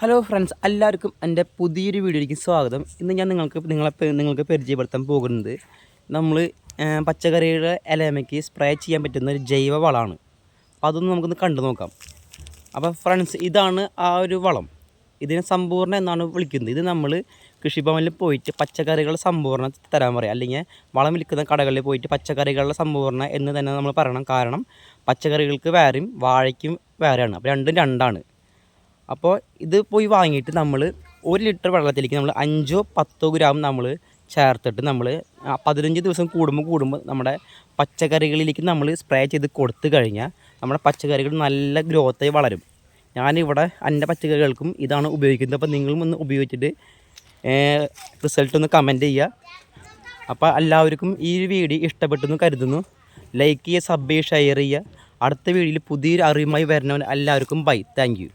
Hello friends, എല്ലാവർക്കും എൻ്റെ പുതിയൊരു വീഡിയോയിലേക്ക് സ്വാഗതം. ഇന്ന് ഞാൻ നിങ്ങൾക്ക് പരിചയപ്പെടുത്താൻ പോകുന്നത് നമ്മൾ പച്ചക്കറിയുടെ ഇലമയ്ക്ക് സ്പ്രേ ചെയ്യാൻ പറ്റുന്ന ഒരു ജൈവ വളമാണ്. അപ്പോൾ അതൊന്ന് നമുക്കൊന്ന് കണ്ടു നോക്കാം. അപ്പോൾ ഫ്രണ്ട്സ്, ഇതാണ് ആ ഒരു വളം. ഇതിനെ സമ്പൂർണ്ണ എന്നാണ് വിളിക്കുന്നത്. ഇത് നമ്മൾ കൃഷിഭവനിൽ പോയിട്ട് പച്ചക്കറികളുടെ സമ്പൂർണ്ണ തരാൻ പറയാം, അല്ലെങ്കിൽ വളം വിൽക്കുന്ന കടകളിൽ പോയിട്ട് പച്ചക്കറികളുടെ സമ്പൂർണ്ണ എന്ന് തന്നെ നമ്മൾ പറയണം. കാരണം പച്ചക്കറികൾക്ക് വേറെയും വാഴയ്ക്കും വേറെയാണ്. അപ്പോൾ രണ്ടും രണ്ടാണ്. അപ്പോൾ ഇത് പോയി വാങ്ങിയിട്ട് നമ്മൾ 1 ലിറ്റർ വെള്ളത്തിലേക്ക് നമ്മൾ 5-10 ഗ്രാം നമ്മൾ ചേർത്തിട്ട് നമ്മൾ 15 ദിവസം കൂടുമ്പോൾ നമ്മുടെ പച്ചക്കറികളിലേക്ക് നമ്മൾ സ്പ്രേ ചെയ്ത് കൊടുത്തു കഴിഞ്ഞാൽ നമ്മുടെ പച്ചക്കറികൾ നല്ല ഗ്രോത്തായി വളരും. ഞാനിവിടെ എൻ്റെ പച്ചക്കറികൾക്കും ഇതാണ് ഉപയോഗിക്കുന്നത്. അപ്പോൾ നിങ്ങളും ഒന്ന് ഉപയോഗിച്ചിട്ട് റിസൾട്ട് ഒന്ന് കമൻറ്റ് ചെയ്യുക. അപ്പോൾ എല്ലാവർക്കും ഈ വീഡിയോ ഇഷ്ടപ്പെട്ടെന്ന് കരുതുന്നു. ലൈക്ക് ചെയ്യുക, സബ് ചെയ്യുക, ഷെയർ ചെയ്യുക. അടുത്ത വീഡിയോയിൽ പുതിയൊരു അറിവുമായി വരുന്നവൻ എല്ലാവർക്കും ബൈ. Thank you.